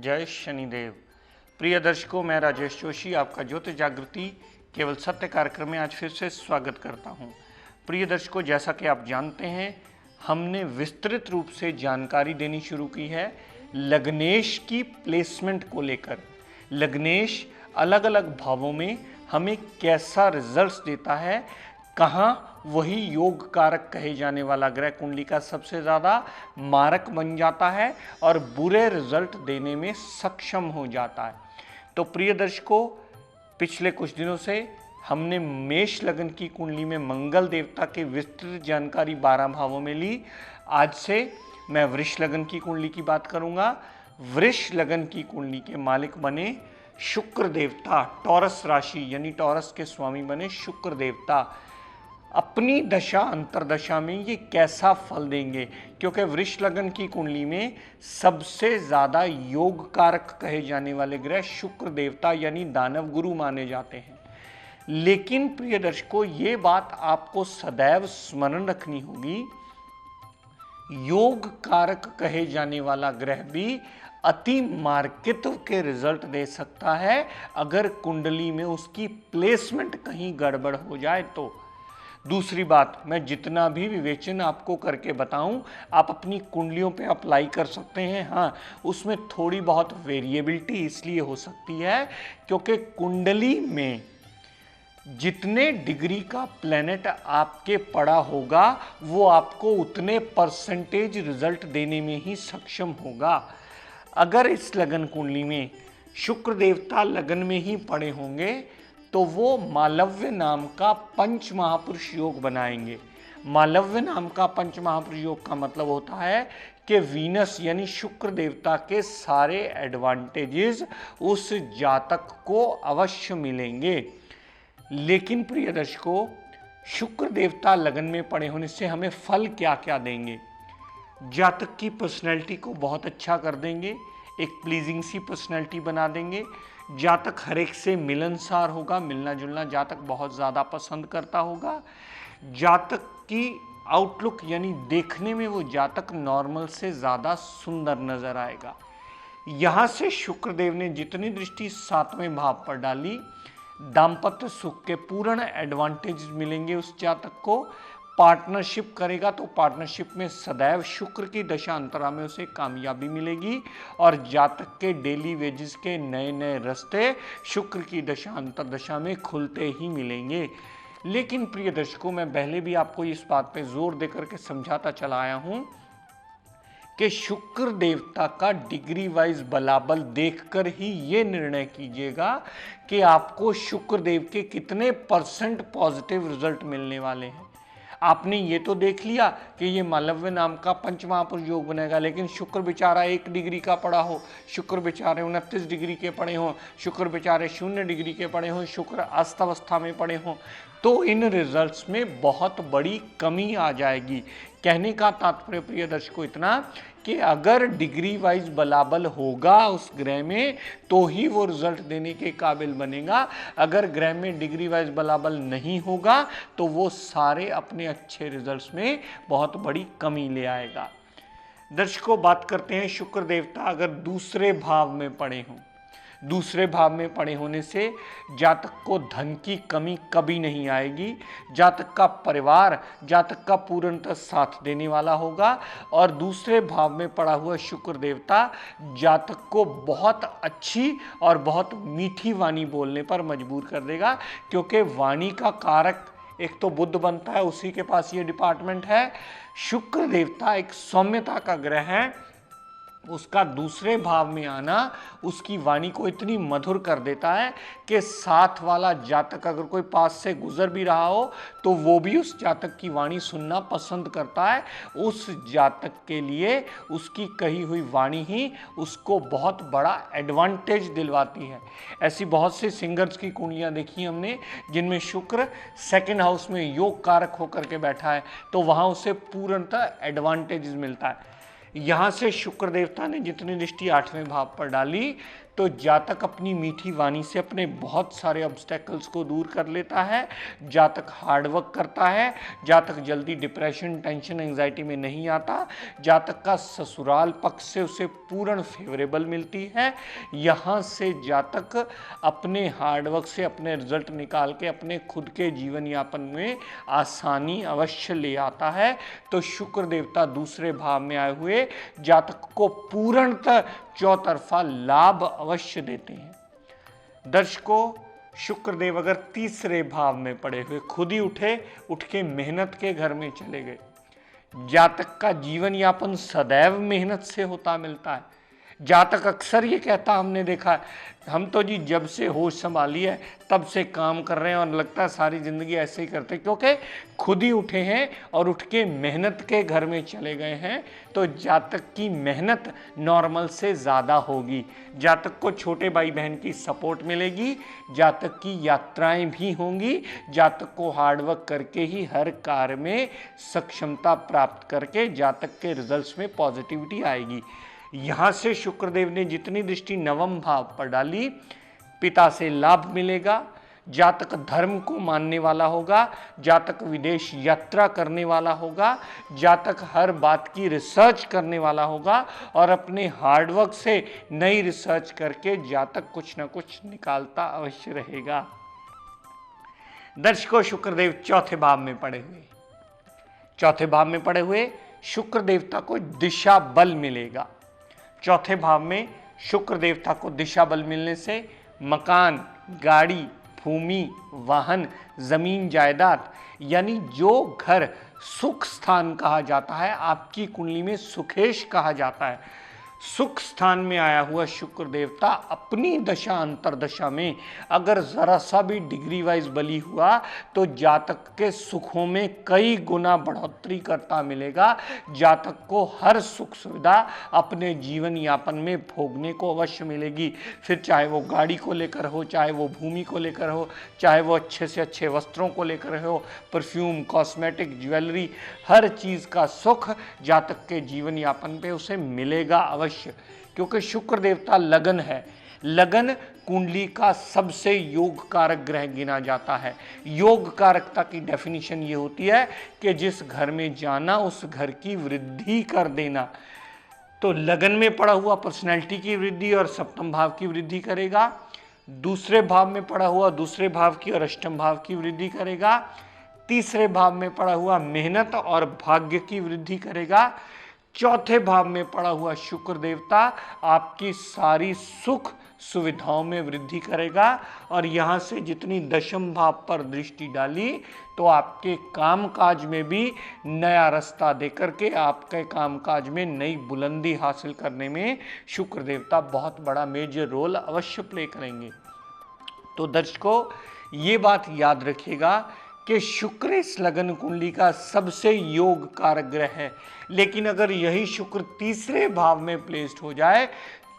जय शनिदेव। प्रिय दर्शकों, मैं राजेश जोशी आपका ज्योतिष जागृति केवल सत्य कार्यक्रम में आज फिर से स्वागत करता हूं। प्रिय दर्शकों, जैसा कि आप जानते हैं, हमने विस्तृत रूप से जानकारी देनी शुरू की है लग्नेश की प्लेसमेंट को लेकर। लग्नेश अलग अलग भावों में हमें कैसा रिजल्ट्स देता है, कहाँ वही योग कारक कहे जाने वाला ग्रह कुंडली का सबसे ज़्यादा मारक बन जाता है और बुरे रिजल्ट देने में सक्षम हो जाता है। तो प्रिय दर्शकों, पिछले कुछ दिनों से हमने मेष लगन की कुंडली में मंगल देवता की विस्तृत जानकारी 12 भावों में ली। आज से मैं वृष लगन की कुंडली की बात करूंगा। वृष लगन की कुंडली के मालिक बने शुक्र देवता, टॉरस राशि यानी टॉरस के स्वामी बने शुक्र देवता। अपनी दशा अंतरदशा में ये कैसा फल देंगे, क्योंकि वृष लगन की कुंडली में सबसे ज़्यादा योग कारक कहे जाने वाले ग्रह शुक्र देवता यानी दानव गुरु माने जाते हैं। लेकिन प्रिय दर्शकों, ये बात आपको सदैव स्मरण रखनी होगी, योग कारक कहे जाने वाला ग्रह भी अति मार्कित्व के रिजल्ट दे सकता है अगर कुंडली में उसकी प्लेसमेंट कहीं गड़बड़ हो जाए तो। दूसरी बात, मैं जितना भी विवेचन आपको करके बताऊं, आप अपनी कुंडलियों पे अप्लाई कर सकते हैं। हाँ, उसमें थोड़ी बहुत वेरिएबिलिटी इसलिए हो सकती है क्योंकि कुंडली में जितने डिग्री का प्लेनेट आपके पड़ा होगा वो आपको उतने परसेंटेज रिजल्ट देने में ही सक्षम होगा। अगर इस लगन कुंडली में शुक्र देवता लगन में ही पड़े होंगे तो वो मालव्य नाम का पंच महापुरुष योग बनाएंगे। मालव्य नाम का पंच महापुरुष योग का मतलब होता है कि वीनस यानी शुक्र देवता के सारे एडवांटेजेस उस जातक को अवश्य मिलेंगे। लेकिन प्रिय दर्शकों, शुक्र देवता लगन में पड़े होने से हमें फल क्या क्या देंगे? जातक की पर्सनैलिटी को बहुत अच्छा कर देंगे, एक प्लीजिंग सी पर्सनैलिटी बना देंगे। जातक हर एक से मिलनसार होगा, मिलना जुलना जातक बहुत ज़्यादा पसंद करता होगा। जातक की आउटलुक यानी देखने में वो जातक नॉर्मल से ज़्यादा सुंदर नजर आएगा। यहाँ से शुक्रदेव ने जितनी दृष्टि 7वें भाव पर डाली, दाम्पत्य सुख के पूर्ण एडवांटेज मिलेंगे उस जातक को। पार्टनरशिप करेगा तो पार्टनरशिप में सदैव शुक्र की दशा अंतरा में उसे कामयाबी मिलेगी और जातक के डेली वेजेस के नए नए रास्ते शुक्र की दशा अंतरदशा में खुलते ही मिलेंगे। लेकिन प्रिय दर्शकों, मैं पहले भी आपको इस बात पे जोर देकर के समझाता चला आया हूं कि शुक्र देवता का डिग्री वाइज बलाबल देखकर ही ये निर्णय कीजिएगा कि आपको शुक्र देव के कितने परसेंट पॉजिटिव रिजल्ट मिलने वाले हैं। आपने ये तो देख लिया कि ये मालव्य नाम का पंच महापुरुष योग बनेगा, लेकिन शुक्र बेचारा 1 डिग्री का पड़ा हो, शुक्र बेचारे 29 डिग्री के पड़े हों, शुक्र बेचारे 0 डिग्री के पड़े हों, शुक्र अस्त अवस्था में पड़े हों, तो इन रिजल्ट्स में बहुत बड़ी कमी आ जाएगी। कहने का तात्पर्य प्रिय दर्शकों इतना कि अगर डिग्री वाइज बलाबल होगा उस ग्रह में तो ही वो रिजल्ट देने के काबिल बनेगा। अगर ग्रह में डिग्री वाइज बलाबल नहीं होगा तो वो सारे अपने अच्छे रिजल्ट्स में बहुत बड़ी कमी ले आएगा। दर्शकों, बात करते हैं शुक्र देवता अगर दूसरे भाव में पड़े हों। दूसरे भाव में पड़े होने से जातक को धन की कमी कभी नहीं आएगी। जातक का परिवार जातक का पूर्णतः साथ देने वाला होगा और दूसरे भाव में पड़ा हुआ शुक्र देवता जातक को बहुत अच्छी और बहुत मीठी वाणी बोलने पर मजबूर कर देगा, क्योंकि वाणी का कारक एक तो बुध बनता है, उसी के पास ये डिपार्टमेंट है। शुक्र देवता एक सौम्यता का ग्रह है, उसका दूसरे भाव में आना उसकी वाणी को इतनी मधुर कर देता है कि साथ वाला जातक अगर कोई पास से गुजर भी रहा हो तो वो भी उस जातक की वाणी सुनना पसंद करता है। उस जातक के लिए उसकी कही हुई वाणी ही उसको बहुत बड़ा एडवांटेज दिलवाती है। ऐसी बहुत से सिंगर्स की कुंडलियाँ देखी हमने जिनमें शुक्र 2nd हाउस में योग कारक होकर के बैठा है, तो वहाँ उसे पूर्णतः एडवांटेज मिलता है। यहाँ से शुक्र देवता ने जितनी दृष्टि 8वें भाव पर डाली तो जातक अपनी मीठी वाणी से अपने बहुत सारे ऑब्स्टेकल्स को दूर कर लेता है, जातक हार्डवर्क करता है, जातक जल्दी डिप्रेशन, टेंशन, एंजाइटी में नहीं आता, जातक का ससुराल पक्ष से उसे पूर्ण फेवरेबल मिलती है। यहाँ से जातक अपने हार्डवर्क से अपने रिजल्ट निकाल के अपने खुद के जीवन यापन में आसानी अवश्य ले आता है। तो शुक्र देवता दूसरे भाव में आए हुए जातक को पूर्णतः चौतरफा लाभ अवश्य देते हैं। दर्शकों, शुक्रदेव अगर तीसरे भाव में पड़े हुए खुद ही उठ के मेहनत के घर में चले गए, जातक का जीवन यापन सदैव मेहनत से होता मिलता है। जातक अक्सर ये कहता हमने देखा है, हम तो जी जब से होश संभाली है तब से काम कर रहे हैं और लगता है सारी ज़िंदगी ऐसे ही करते, क्योंकि खुद ही उठे हैं और उठ के मेहनत के घर में चले गए हैं। तो जातक की मेहनत नॉर्मल से ज़्यादा होगी, जातक को छोटे भाई बहन की सपोर्ट मिलेगी, जातक की यात्राएं भी होंगी, जातक को हार्डवर्क करके ही हर कार्य में सक्षमता प्राप्त करके जातक के रिजल्ट्स में पॉजिटिविटी आएगी। यहाँ से शुक्रदेव ने जितनी दृष्टि नवम भाव पर डाली, पिता से लाभ मिलेगा, जातक धर्म को मानने वाला होगा, जातक विदेश यात्रा करने वाला होगा, जातक हर बात की रिसर्च करने वाला होगा और अपने हार्डवर्क से नई रिसर्च करके जातक कुछ ना कुछ निकालता अवश्य रहेगा। दर्शकों, शुक्रदेव चौथे भाव में पड़े हुए शुक्र देवता को दिशा बल मिलेगा। चौथे भाव में शुक्र देवता को दिशा बल मिलने से मकान, गाड़ी, भूमि, वाहन, जमीन, जायदाद, यानी जो घर सुख स्थान कहा जाता है, आपकी कुंडली में सुखेश कहा जाता है, सुख स्थान में आया हुआ शुक्र देवता अपनी दशा अंतरदशा में अगर जरा सा भी डिग्री वाइज बली हुआ तो जातक के सुखों में कई गुना बढ़ोतरी करता मिलेगा। जातक को हर सुख सुविधा अपने जीवन यापन में भोगने को अवश्य मिलेगी, फिर चाहे वो गाड़ी को लेकर हो, चाहे वो भूमि को लेकर हो, चाहे वो अच्छे से अच्छे वस्त्रों को लेकर हो, परफ्यूम, कॉस्मेटिक, ज्वेलरी, हर चीज़ का सुख जातक के जीवन यापन पे उसे मिलेगा अवश्य, क्योंकि शुक्र देवता लगन है। लगन कुंडली का सबसे योग कारक ग्रह गिना जाता है। योग कारकता की डेफिनेशन ये होती है कि जिस घर में जाना उस घर की वृद्धि कर देना। तो लगन में पड़ा हुआ पर्सनैलिटी की वृद्धि और सप्तम भाव की वृद्धि करेगा, दूसरे भाव में पड़ा हुआ दूसरे भाव की और अष्टम भाव की वृद्धि करेगा, तीसरे भाव में पड़ा हुआ मेहनत और भाग्य की वृद्धि करेगा, चौथे भाव में पड़ा हुआ शुक्र देवता आपकी सारी सुख सुविधाओं में वृद्धि करेगा। और यहाँ से जितनी दशम भाव पर दृष्टि डाली तो आपके कामकाज में भी नया रास्ता देकर के आपके कामकाज में नई बुलंदी हासिल करने में शुक्र देवता बहुत बड़ा मेजर रोल अवश्य प्ले करेंगे। तो दर्शकों, ये बात याद रखिएगा कि शुक्र इस लगन कुंडली का सबसे योग कारक ग्रह है, लेकिन अगर यही शुक्र तीसरे भाव में प्लेस्ड हो जाए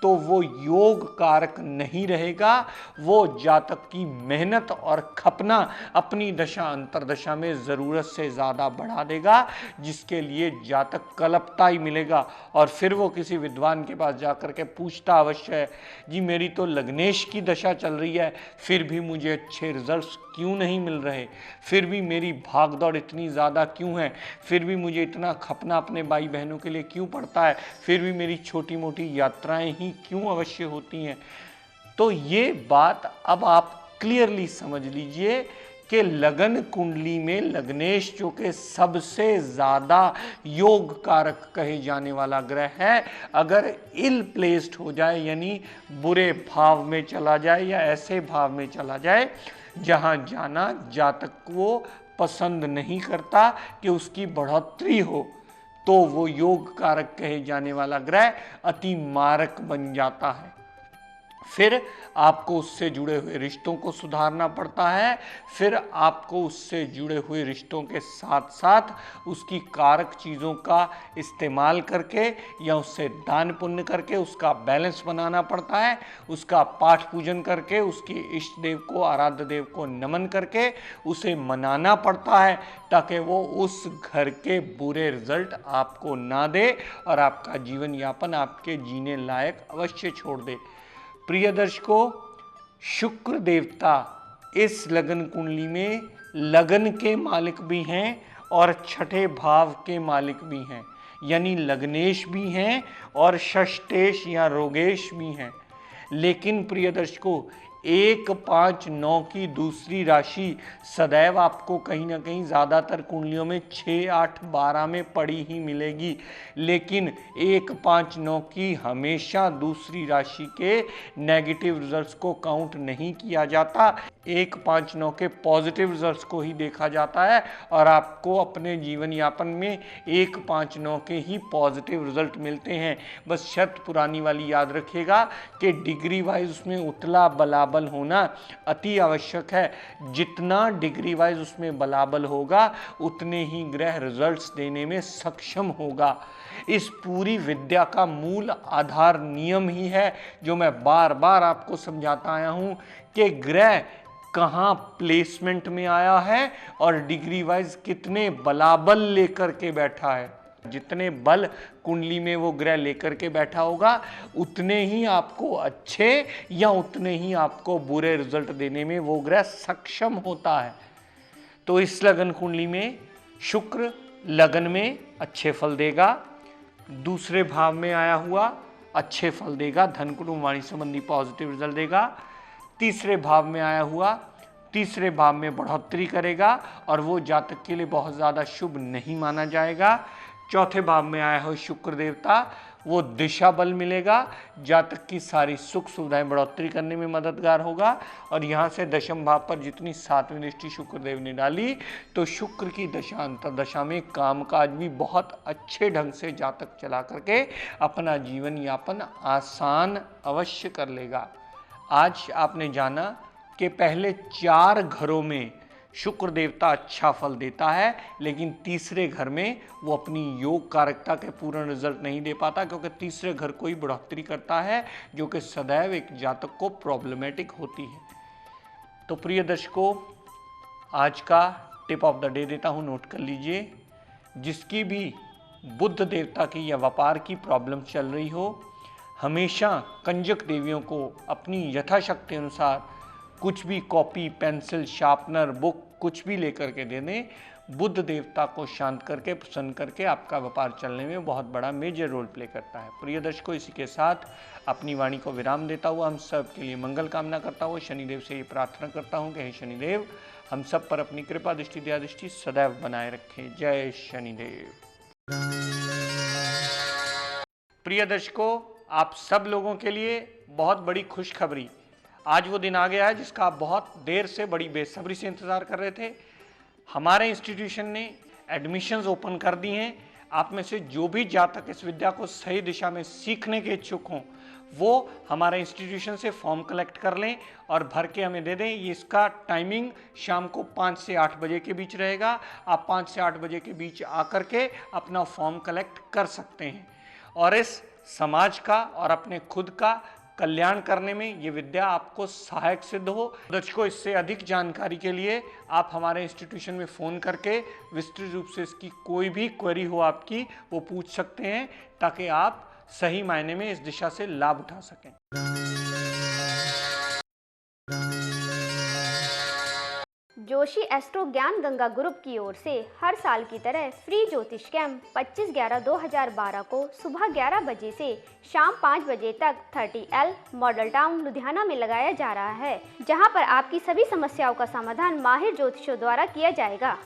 तो वो योग कारक नहीं रहेगा, वो जातक की मेहनत और खपना अपनी दशा अंतरदशा में ज़रूरत से ज़्यादा बढ़ा देगा, जिसके लिए जातक कलपता ही मिलेगा। और फिर वो किसी विद्वान के पास जाकर के पूछता अवश्य है, जी मेरी तो लग्नेश की दशा चल रही है, फिर भी मुझे अच्छे रिजल्ट्स क्यों नहीं मिल रहे, फिर भी मेरी भागदौड़ इतनी ज़्यादा क्यों है, फिर भी मुझे इतना खपना अपने भाई बहनों के लिए क्यों पड़ता है, फिर भी मेरी छोटी मोटी यात्राएं ही क्यों अवश्य होती हैं। तो ये बात अब आप क्लियरली समझ लीजिए कि लगन कुंडली में लग्नेश जो कि सबसे ज़्यादा योग कारक कहे जाने वाला ग्रह है, अगर इल प्लेस्ड हो जाए, यानी बुरे भाव में चला जाए या ऐसे भाव में चला जाए जहाँ जाना जातक को पसंद नहीं करता कि उसकी बढ़ोतरी हो, तो वो योग कारक कहे जाने वाला ग्रह अति मारक बन जाता है। फिर आपको उससे जुड़े हुए रिश्तों को सुधारना पड़ता है, फिर आपको उससे जुड़े हुए रिश्तों के साथ साथ उसकी कारक चीज़ों का इस्तेमाल करके या उससे दान पुण्य करके उसका बैलेंस बनाना पड़ता है, उसका पाठ पूजन करके उसके इष्ट देव को, आराध्य देव को नमन करके उसे मनाना पड़ता है, ताकि वो उस घर के बुरे रिजल्ट आपको ना दे और आपका जीवन यापन आपके जीने लायक अवश्य छोड़ दे। प्रिय दर्शकों, शुक्र देवता इस लगन कुंडली में लगन के मालिक भी हैं और छठे भाव के मालिक भी हैं, यानी लग्नेश भी हैं और षष्ठेश या रोगेश भी हैं। लेकिन प्रिय दर्शकों, 1, 5, 9 की दूसरी राशि सदैव आपको कहीं ना कहीं ज़्यादातर कुंडलियों में 6, 8, 12 में पड़ी ही मिलेगी, लेकिन 1, 5, 9 की हमेशा दूसरी राशि के नेगेटिव रिजल्ट्स को काउंट नहीं किया जाता। 1, 5, 9 के पॉजिटिव रिजल्ट्स को ही देखा जाता है और आपको अपने जीवन यापन में 1, 5, 9 के ही पॉजिटिव रिजल्ट मिलते हैं। बस शर्त पुरानी वाली याद रखिएगा कि डिग्री वाइज उसमें उतला बलाबल होना अति आवश्यक है। जितना डिग्री वाइज उसमें बलाबल होगा उतने ही ग्रह रिजल्ट्स देने में सक्षम होगा। इस पूरी विद्या का मूल आधार नियम ही है जो मैं बार बार आपको समझाता आया हूं कि ग्रह कहाँ प्लेसमेंट में आया है और डिग्री वाइज कितने बलाबल लेकर के बैठा है। जितने बल कुंडली में वो ग्रह लेकर के बैठा होगा उतने ही आपको अच्छे या उतने ही आपको बुरे रिजल्ट देने में वो ग्रह सक्षम होता है। तो इस लगन कुंडली में शुक्र लगन में अच्छे फल देगा, दूसरे भाव में आया हुआ अच्छे फल देगा, धन कुटुंब वाणी संबंधी पॉजिटिव रिजल्ट देगा। तीसरे भाव में आया हुआ तीसरे भाव में बढ़ोतरी करेगा और वो जातक के लिए बहुत ज़्यादा शुभ नहीं माना जाएगा। चौथे भाव में आया हो शुक्र देवता, वो दिशा बल मिलेगा, जातक की सारी सुख सुविधाएं बढ़ोतरी करने में मददगार होगा। और यहाँ से दशम भाव पर जितनी 7वीं दृष्टि शुक्रदेव ने डाली तो शुक्र की दशा अंतर्दशा में कामकाज भी बहुत अच्छे ढंग से जातक चला करके अपना जीवन यापन आसान अवश्य कर लेगा। आज आपने जाना कि पहले 4 घरों में शुक्र देवता अच्छा फल देता है, लेकिन तीसरे घर में वो अपनी योग कारकता के पूर्ण रिजल्ट नहीं दे पाता, क्योंकि तीसरे घर को ही बढ़ोतरी करता है जो कि सदैव एक जातक को प्रॉब्लमेटिक होती है। तो प्रिय दर्शकों, आज का टिप ऑफ द डे देता हूँ, नोट कर लीजिए। जिसकी भी बुध देवता की या व्यापार की प्रॉब्लम चल रही हो, हमेशा कंजक देवियों को अपनी यथाशक्ति अनुसार कुछ भी कॉपी, पेंसिल, शार्पनर, बुक कुछ भी लेकर के दे दें। बुध देवता को शांत करके, प्रसन्न करके आपका व्यापार चलने में बहुत बड़ा मेजर रोल प्ले करता है। प्रिय दर्शकों, इसी के साथ अपनी वाणी को विराम देता हुआ हम सब के लिए मंगल कामना करता हुआ शनिदेव से ये प्रार्थना करता हूँ कि हे शनिदेव हम सब पर अपनी कृपा दृष्टि दया दृष्टि सदैव बनाए रखें। जय शनिदेव। प्रिय दर्शकों, आप सब लोगों के लिए बहुत बड़ी खुशखबरी, आज वो दिन आ गया है जिसका आप बहुत देर से बड़ी बेसब्री से इंतज़ार कर रहे थे। हमारे इंस्टीट्यूशन ने एडमिशन्स ओपन कर दी हैं। आप में से जो भी जातक इस विद्या को सही दिशा में सीखने के इच्छुक हों वो हमारे इंस्टीट्यूशन से फॉर्म कलेक्ट कर लें और भर के हमें दे दें। ये इसका टाइमिंग शाम को 5 से 8 बजे के बीच रहेगा। आप 5 से 8 बजे के बीच आकर के अपना फॉर्म कलेक्ट कर सकते हैं और इस समाज का और अपने खुद का कल्याण करने में ये विद्या आपको सहायक सिद्ध हो। दर्शकों, इससे अधिक जानकारी के लिए आप हमारे इंस्टीट्यूशन में फ़ोन करके विस्तृत रूप से इसकी कोई भी क्वेरी हो आपकी वो पूछ सकते हैं, ताकि आप सही मायने में इस दिशा से लाभ उठा सकें। जोशी एस्ट्रो ज्ञान गंगा ग्रुप की ओर से हर साल की तरह फ्री ज्योतिष कैंप 25/11/2012 को सुबह 11 बजे से शाम 5 बजे तक 30L मॉडल टाउन लुधियाना में लगाया जा रहा है, जहां पर आपकी सभी समस्याओं का समाधान माहिर ज्योतिषों द्वारा किया जाएगा।